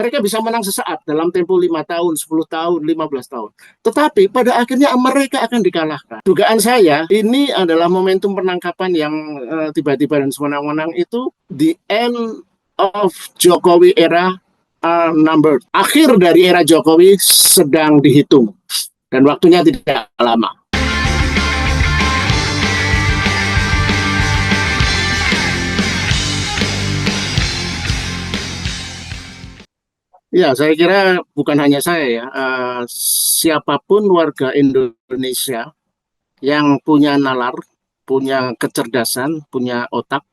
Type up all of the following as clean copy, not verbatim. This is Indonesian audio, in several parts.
Mereka bisa menang sesaat dalam tempo 5 tahun, 10 tahun, 15 tahun. Tetapi pada akhirnya mereka akan dikalahkan. Dugaan saya ini adalah momentum penangkapan yang tiba-tiba dan sewenang-wenang itu the end of Jokowi era number. Akhir dari era Jokowi sedang dihitung dan waktunya tidak lama. Ya, saya kira bukan hanya saya ya, siapapun warga Indonesia yang punya nalar, punya kecerdasan, punya otak,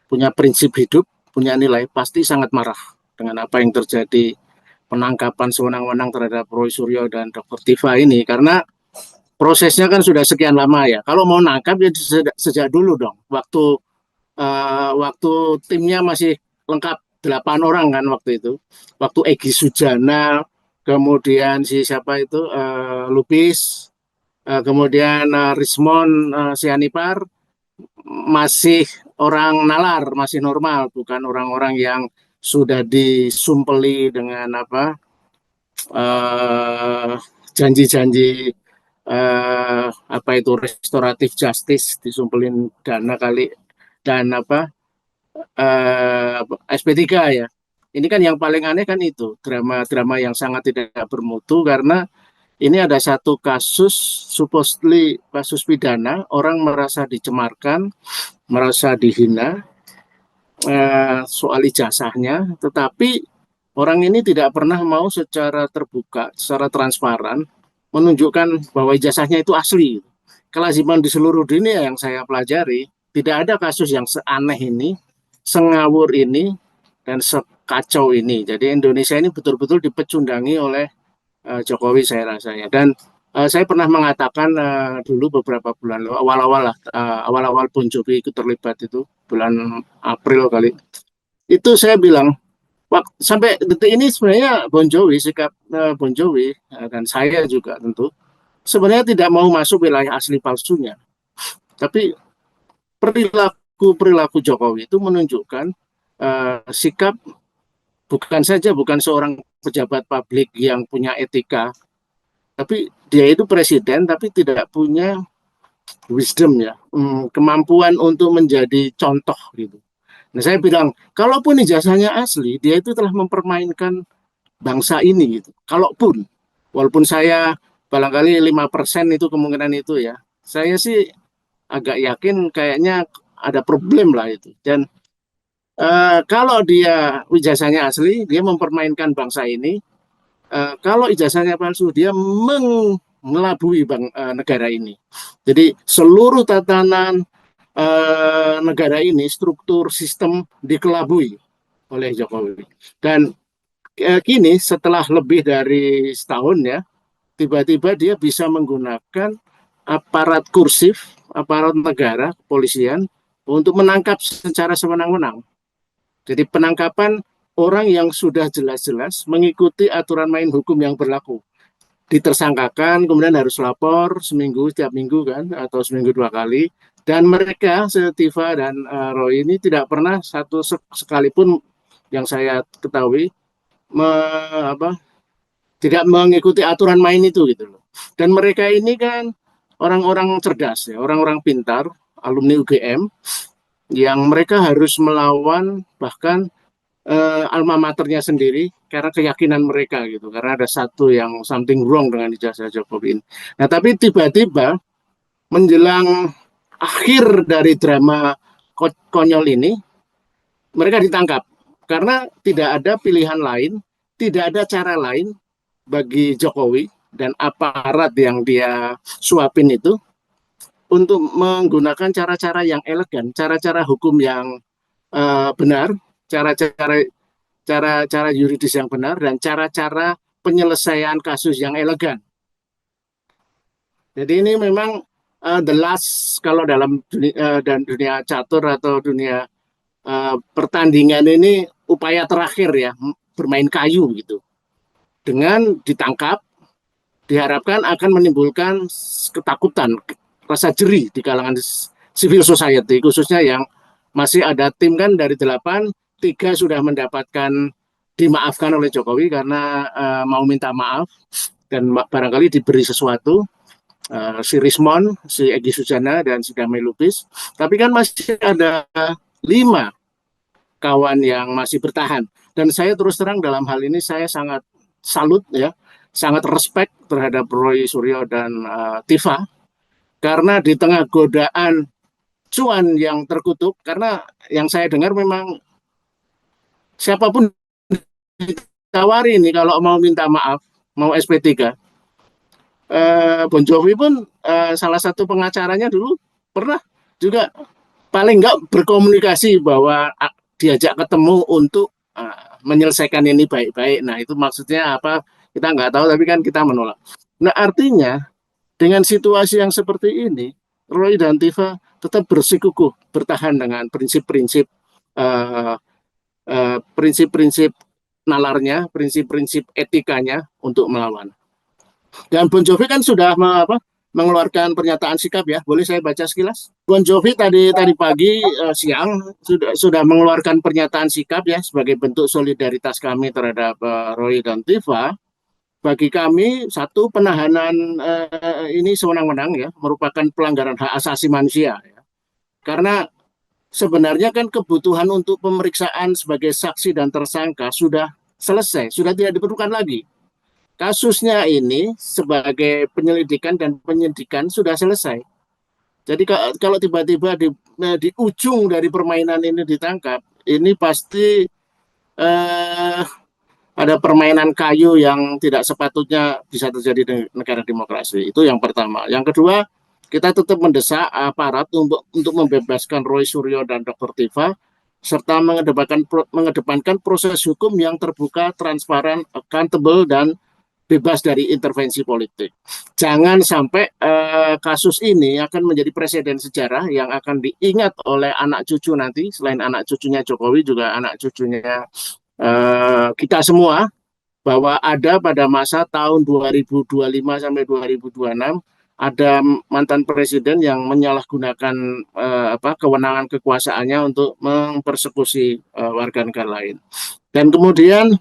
punya prinsip hidup, punya nilai, pasti sangat marah dengan apa yang terjadi penangkapan sewenang-wenang terhadap Roy Suryo dan Dr. Tifa ini, karena prosesnya kan sudah sekian lama ya. Kalau mau nangkap ya sejak dulu dong, waktu timnya masih lengkap 8 orang kan waktu itu. Waktu Egy Sujana, kemudian si siapa itu Lupis, kemudian Rismon Sianipar masih orang nalar, masih normal, bukan orang-orang yang sudah disumpeli dengan eh, janji-janji apa itu restoratif justice, disumpelin dana kali dan SP3 ya. Ini kan yang paling aneh kan itu drama-drama yang sangat tidak bermutu karena ini ada satu kasus supposedly kasus pidana, orang merasa dicemarkan, merasa dihina soal ijazahnya, tetapi orang ini tidak pernah mau secara terbuka, secara transparan menunjukkan bahwa ijazahnya itu asli. Kelaziman di seluruh dunia yang saya pelajari, tidak ada kasus yang seaneh ini, sengawur ini, dan sekacau ini. Jadi Indonesia ini betul-betul dipecundangi oleh Jokowi saya rasanya. Dan saya pernah mengatakan dulu beberapa bulan lalu, awal-awal Bon Jovi ikut terlibat itu, bulan April kali. Itu saya bilang, sampai detik ini sebenarnya Bon Jovi, sikap Bon Jovi, dan saya juga tentu, sebenarnya tidak mau masuk wilayah asli palsunya. Tapi perilaku Jokowi itu menunjukkan sikap bukan seorang pejabat publik yang punya etika, tapi dia itu presiden tapi tidak punya wisdom ya, kemampuan untuk menjadi contoh gitu. Nah saya bilang, kalaupun ijazahnya asli, dia itu telah mempermainkan bangsa ini gitu. Kalaupun, walaupun saya barangkali 5% itu kemungkinan itu ya, saya sih agak yakin kayaknya ada problem lah itu. Dan kalau dia ijazahnya asli, dia mempermainkan bangsa ini. Kalau ijazahnya palsu, dia mengelabui negara ini. Jadi seluruh tatanan negara ini, struktur sistem dikelabui oleh Jokowi. Dan kini setelah lebih dari setahun ya, tiba-tiba dia bisa menggunakan aparat kursif, aparat negara, kepolisian, untuk menangkap secara sewenang-wenang. Jadi penangkapan orang yang sudah jelas-jelas mengikuti aturan main hukum yang berlaku. Ditersangkakan, kemudian harus lapor seminggu, setiap minggu kan, atau seminggu 2 kali. Dan mereka, Tifa dan Roy ini tidak pernah satu sekalipun yang saya ketahui tidak mengikuti aturan main itu gitu loh. Dan mereka ini kan orang-orang cerdas ya, orang-orang pintar, alumni UGM, yang mereka harus melawan bahkan alma maternya sendiri karena keyakinan mereka gitu, karena ada satu yang something wrong dengan ijazah Jokowi ini. Nah tapi tiba-tiba menjelang akhir dari drama konyol ini, mereka ditangkap karena tidak ada pilihan lain, tidak ada cara lain bagi Jokowi dan aparat yang dia suapin itu untuk menggunakan cara-cara yang elegan, cara-cara hukum yang benar, cara-cara yuridis yang benar, dan cara-cara penyelesaian kasus yang elegan. Jadi ini memang the last, kalau dalam dunia catur atau dunia pertandingan ini upaya terakhir ya, bermain kayu gitu. Dengan ditangkap, diharapkan akan menimbulkan ketakutan, rasa jeri di kalangan civil society, khususnya yang masih ada tim kan dari 8, 3 sudah mendapatkan dimaafkan oleh Jokowi karena mau minta maaf dan barangkali diberi sesuatu, si Rismon, si Egy Sujana, dan si Damai Lubis. Tapi kan masih ada 5 kawan yang masih bertahan. Dan saya terus terang dalam hal ini saya sangat salut ya, sangat respect terhadap Roy Suryo dan Tifa, karena di tengah godaan cuan yang terkutuk, karena yang saya dengar memang siapapun ditawari ini kalau mau minta maaf, mau SP3, Bon Jovi pun salah satu pengacaranya dulu pernah juga paling nggak berkomunikasi bahwa diajak ketemu untuk menyelesaikan ini baik-baik. Nah itu maksudnya apa kita nggak tahu, tapi kan kita menolak. Nah artinya dengan situasi yang seperti ini, Roy dan Tifa tetap bersikukuh bertahan dengan prinsip-prinsip uh, prinsip-prinsip nalarnya, prinsip-prinsip etikanya untuk melawan. Dan Bon Jovi kan sudah mengeluarkan pernyataan sikap ya. Boleh saya baca sekilas? Bon Jovi tadi pagi siang sudah mengeluarkan pernyataan sikap ya sebagai bentuk solidaritas kami terhadap Roy dan Tifa. Bagi kami satu, penahanan ini sewenang-wenang ya, merupakan pelanggaran hak asasi manusia ya. Karena sebenarnya kan kebutuhan untuk pemeriksaan sebagai saksi dan tersangka sudah selesai, sudah tidak diperlukan lagi. Kasusnya ini sebagai penyelidikan dan penyidikan sudah selesai. Jadi kalau tiba-tiba di ujung dari permainan ini ditangkap, ini pasti eh, ada permainan kayu yang tidak sepatutnya bisa terjadi di negara demokrasi. Itu yang pertama. Yang kedua, kita tetap mendesak aparat untuk membebaskan Roy Suryo dan Dr. Tifa, serta mengedepankan proses hukum yang terbuka, transparan, accountable, dan bebas dari intervensi politik. Jangan sampai kasus ini akan menjadi presiden sejarah yang akan diingat oleh anak cucu nanti, selain anak cucunya Jokowi juga anak cucunya kita semua, bahwa ada pada masa tahun 2025 sampai 2026 ada mantan presiden yang menyalahgunakan kewenangan kekuasaannya untuk mempersekusi warga negara lain. Dan kemudian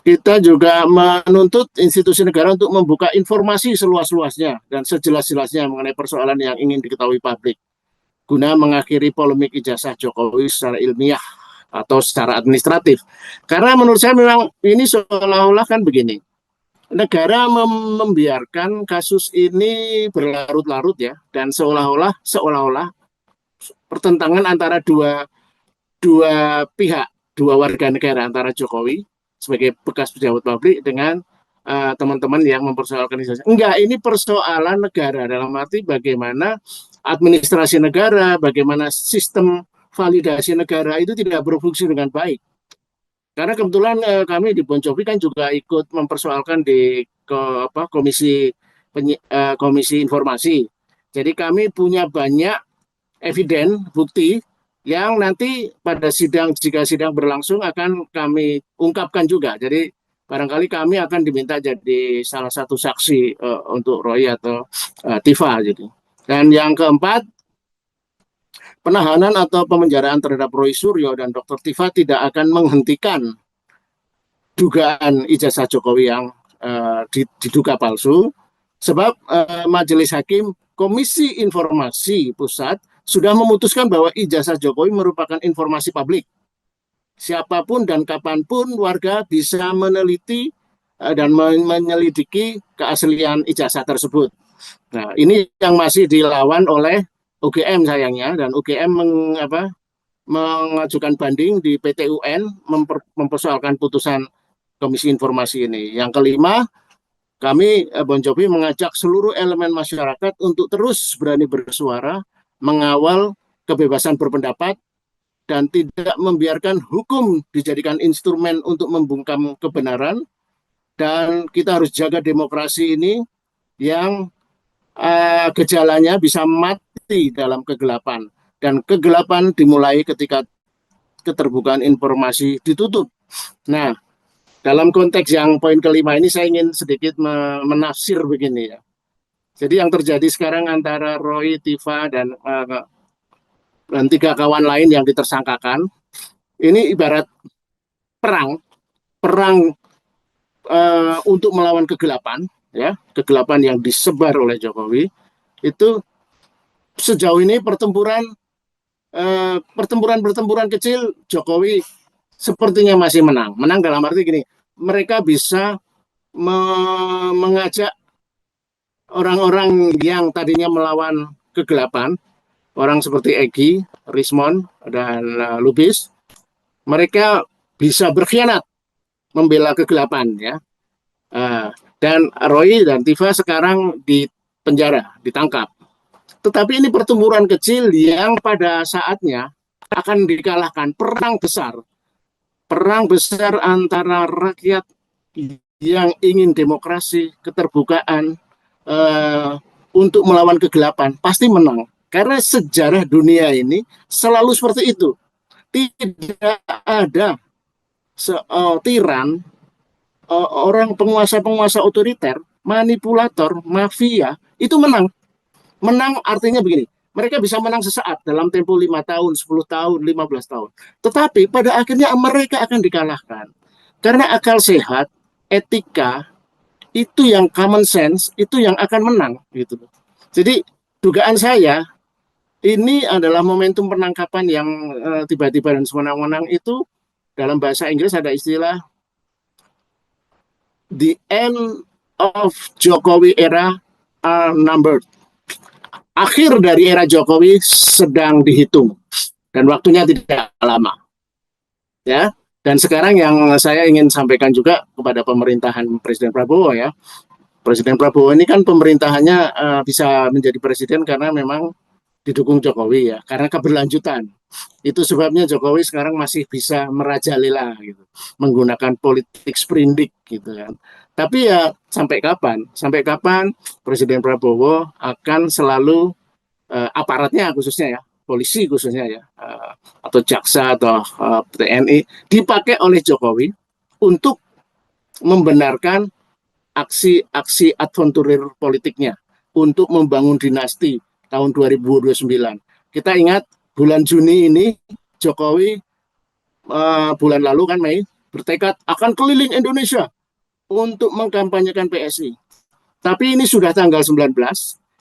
kita juga menuntut institusi negara untuk membuka informasi seluas-luasnya dan sejelas-jelasnya mengenai persoalan yang ingin diketahui publik, guna mengakhiri polemik ijazah Jokowi secara ilmiah atau secara administratif. Karena menurut saya memang ini seolah-olah kan begini, negara membiarkan kasus ini berlarut-larut ya, dan seolah-olah pertentangan antara dua pihak, dua warga negara, antara Jokowi sebagai bekas pejabat publik dengan teman-teman yang mempersoalkan ijazah. Enggak, ini persoalan negara dalam arti bagaimana administrasi negara, bagaimana sistem validasi negara itu tidak berfungsi dengan baik. Karena kebetulan kami di Bon Jovi kan juga ikut mempersoalkan di komisi informasi. Jadi kami punya banyak eviden, bukti yang nanti pada sidang, jika sidang berlangsung, akan kami ungkapkan juga. Jadi barangkali kami akan diminta jadi salah satu saksi untuk Roy atau Tifa. Jadi. Dan yang keempat, penahanan atau pemenjaraan terhadap Roy Suryo dan Dr. Tifa tidak akan menghentikan dugaan ijazah Jokowi yang diduga palsu, sebab Majelis Hakim Komisi Informasi Pusat sudah memutuskan bahwa ijazah Jokowi merupakan informasi publik. Siapapun dan kapanpun warga bisa meneliti dan menyelidiki keaslian ijazah tersebut. Nah, ini yang masih dilawan oleh UGM sayangnya, dan UGM mengajukan banding di PT UN mempersoalkan putusan Komisi Informasi ini. Yang kelima, kami Bon Jovi mengajak seluruh elemen masyarakat untuk terus berani bersuara, mengawal kebebasan berpendapat, dan tidak membiarkan hukum dijadikan instrumen untuk membungkam kebenaran. Dan kita harus jaga demokrasi ini yang gejalanya bisa mati dalam kegelapan. Dan kegelapan dimulai ketika keterbukaan informasi ditutup. Nah, dalam konteks yang poin kelima ini saya ingin sedikit menafsir begini ya. Jadi yang terjadi sekarang antara Roy, Tifa, dan 3 kawan lain yang ditersangkakan, ini ibarat perang perang untuk melawan kegelapan, ya, kegelapan yang disebar oleh Jokowi itu sejauh ini pertempuran kecil Jokowi sepertinya masih menang. Menang dalam arti gini, mereka bisa mengajak orang-orang yang tadinya melawan kegelapan, orang seperti Egy, Rismon, dan Lubis, mereka bisa berkhianat membela kegelapan, ya. Dan Roy dan Tifa sekarang di penjara, ditangkap. Tetapi ini pertempuran kecil yang pada saatnya akan dikalahkan. Perang besar antara rakyat yang ingin demokrasi, keterbukaan, untuk melawan kegelapan, pasti menang. Karena sejarah dunia ini selalu seperti itu. Tidak ada tiran, orang penguasa-penguasa otoriter, manipulator, mafia, itu menang. Menang artinya begini, mereka bisa menang sesaat dalam tempo 5 tahun, 10 tahun, 15 tahun. Tetapi pada akhirnya mereka akan dikalahkan. Karena akal sehat, etika, itu yang common sense, itu yang akan menang. Gitu. Jadi dugaan saya, ini adalah momentum penangkapan yang tiba-tiba dan sewenang-wenang itu, dalam bahasa Inggris ada istilah the end of Jokowi era are numbered. Akhir dari era Jokowi sedang dihitung dan waktunya tidak lama, ya. Dan sekarang yang saya ingin sampaikan juga kepada pemerintahan Presiden Prabowo, ya. Presiden Prabowo ini kan pemerintahannya bisa menjadi presiden karena memang didukung Jokowi, ya, karena keberlanjutan. Itu sebabnya Jokowi sekarang masih bisa merajalela gitu, menggunakan politik sprindik gitu kan. Tapi ya sampai kapan? Sampai kapan Presiden Prabowo akan selalu aparatnya khususnya, ya, polisi khususnya, ya, atau jaksa atau TNI dipakai oleh Jokowi untuk membenarkan aksi-aksi adventurir politiknya untuk membangun dinasti tahun 2029. Kita ingat bulan Juni ini Jokowi bulan lalu kan Mei bertekad akan keliling Indonesia untuk mengkampanyekan PSI. Tapi ini sudah tanggal 19,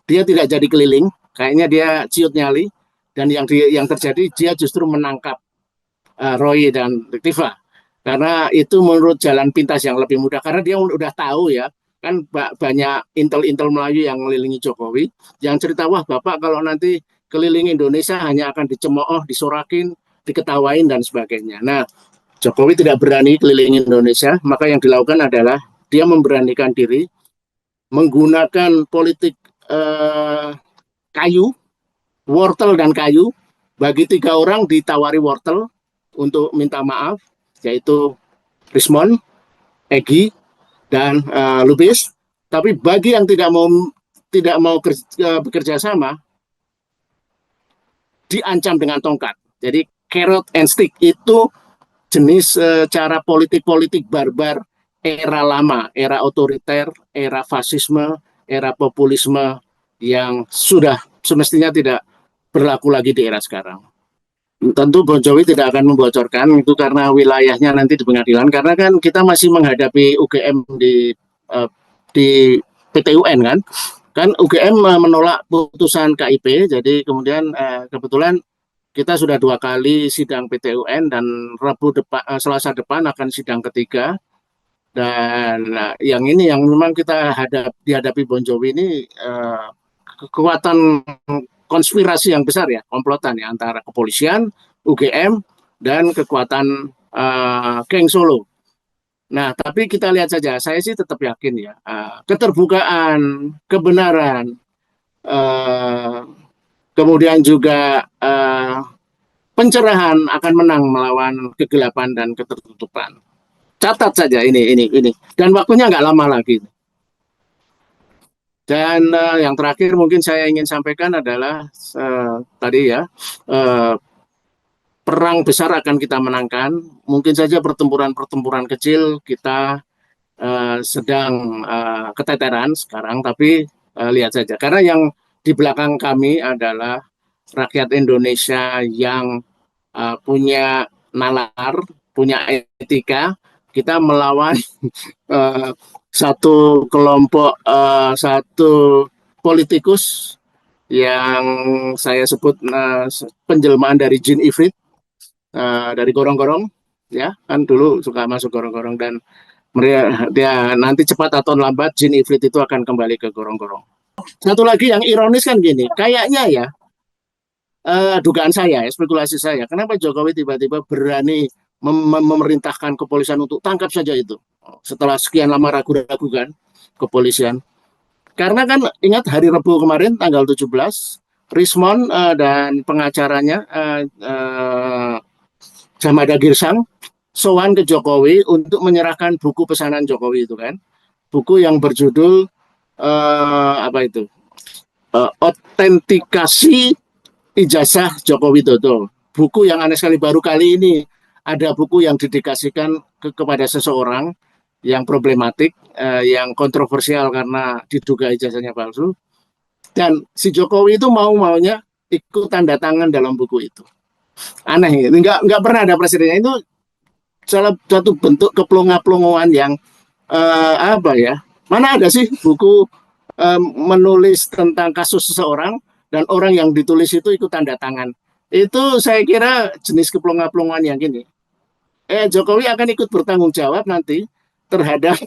dia tidak jadi keliling, kayaknya dia ciut nyali, dan yang terjadi dia justru menangkap Roy dan Tifa. Karena itu menurut jalan pintas yang lebih mudah, karena dia udah tahu, ya, kan banyak intel-intel Melayu yang mengelilingi Jokowi, yang cerita, wah Bapak kalau nanti keliling Indonesia hanya akan dicemooh, disorakin, diketawain, dan sebagainya. Nah, Jokowi tidak berani keliling Indonesia, maka yang dilakukan adalah dia memberanikan diri menggunakan politik kayu, wortel dan kayu. Bagi 3 orang ditawari wortel untuk minta maaf, yaitu Rismon, Egy, dan Lubis. Tapi bagi yang tidak mau bekerja sama, diancam dengan tongkat. Jadi carrot and stick itu jenis cara politik-politik barbar era lama, era otoriter, era fasisme, era populisme yang sudah semestinya tidak berlaku lagi di era sekarang. Tentu Bon Jovi tidak akan membocorkan itu karena wilayahnya nanti di pengadilan, karena kan kita masih menghadapi UGM di PT UN kan UGM menolak putusan KIP, jadi kemudian kebetulan kita sudah 2 kali sidang PT UN dan Selasa depan akan sidang ketiga. Dan yang ini yang memang kita dihadapi Bon Jovi ini kekuatan konspirasi yang besar, ya, komplotan, ya, antara kepolisian, UGM, dan kekuatan geng Solo. Nah, tapi kita lihat saja, saya sih tetap yakin, ya, keterbukaan, kebenaran, kemudian juga pencerahan akan menang melawan kegelapan dan ketertutupan. Catat saja ini, dan waktunya nggak lama lagi. Dan yang terakhir mungkin saya ingin sampaikan adalah tadi, ya, perang besar akan kita menangkan. Mungkin saja pertempuran kecil kita sedang keteteran sekarang, tapi lihat saja. Karena yang di belakang kami adalah rakyat Indonesia yang punya nalar, punya etika, kita melawan satu kelompok, satu politikus yang saya sebut penjelmaan dari jin ifrit, dari gorong-gorong, ya kan dulu suka masuk gorong-gorong, dan mereka dia nanti cepat atau lambat jin ifrit itu akan kembali ke gorong-gorong. Satu lagi yang ironis kan gini, kayaknya ya, dugaan saya, spekulasi saya, kenapa Jokowi tiba-tiba berani memerintahkan kepolisian untuk tangkap saja itu setelah sekian lama ragu-ragu kan kepolisian. Karena kan ingat hari Rabu kemarin tanggal 17, Rismon dan pengacaranya Jamada Girsang sowan ke Jokowi untuk menyerahkan buku pesanan Jokowi itu kan. Buku yang berjudul apa itu? Otentikasi Ijazah Joko Widodo. Buku yang aneh sekali, baru kali ini ada buku yang didedikasikan kepada seseorang yang problematik, yang kontroversial karena diduga ijazahnya palsu. Dan si Jokowi itu mau-maunya ikut tanda tangan dalam buku itu. Aneh, nggak pernah ada presidennya. Itu salah satu bentuk keplonga-plongoan yang apa ya? Mana ada sih buku menulis tentang kasus seseorang dan orang yang ditulis itu ikut tanda tangan. Itu saya kira jenis keplonga-plongoan yang gini. Jokowi akan ikut bertanggung jawab nanti terhadap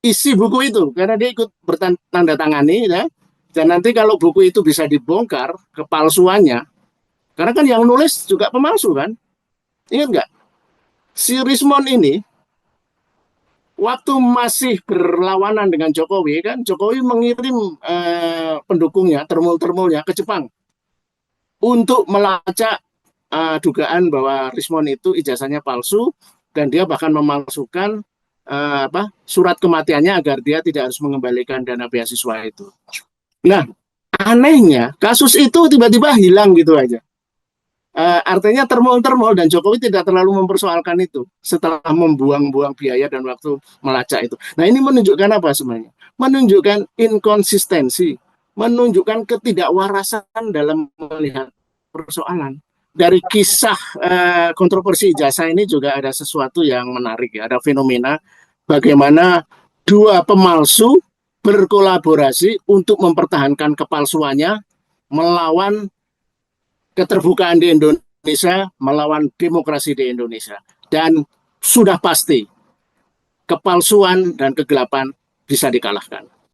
isi buku itu karena dia ikut bertanda tangani ya. Dan nanti kalau buku itu bisa dibongkar kepalsuannya, karena kan yang nulis juga pemalsu kan. Ingat nggak? Si Rismon ini waktu masih berlawanan dengan Jokowi kan, Jokowi mengirim pendukungnya, termul-termulnya ke Jepang untuk melacak dugaan bahwa Rismon itu ijazahnya palsu dan dia bahkan memalsukan surat kematiannya agar dia tidak harus mengembalikan dana beasiswa itu. Nah, anehnya kasus itu tiba-tiba hilang gitu aja. Artinya termol-termol dan Jokowi tidak terlalu mempersoalkan itu setelah membuang-buang biaya dan waktu melacak itu. Nah, ini menunjukkan apa sebenarnya? Menunjukkan inkonsistensi, menunjukkan ketidakwarasan dalam melihat persoalan. Dari kisah kontroversi ijazah ini juga ada sesuatu yang menarik ya, ada fenomena bagaimana dua pemalsu berkolaborasi untuk mempertahankan kepalsuannya melawan keterbukaan di Indonesia, melawan demokrasi di Indonesia. Dan sudah pasti kepalsuan dan kegelapan bisa dikalahkan.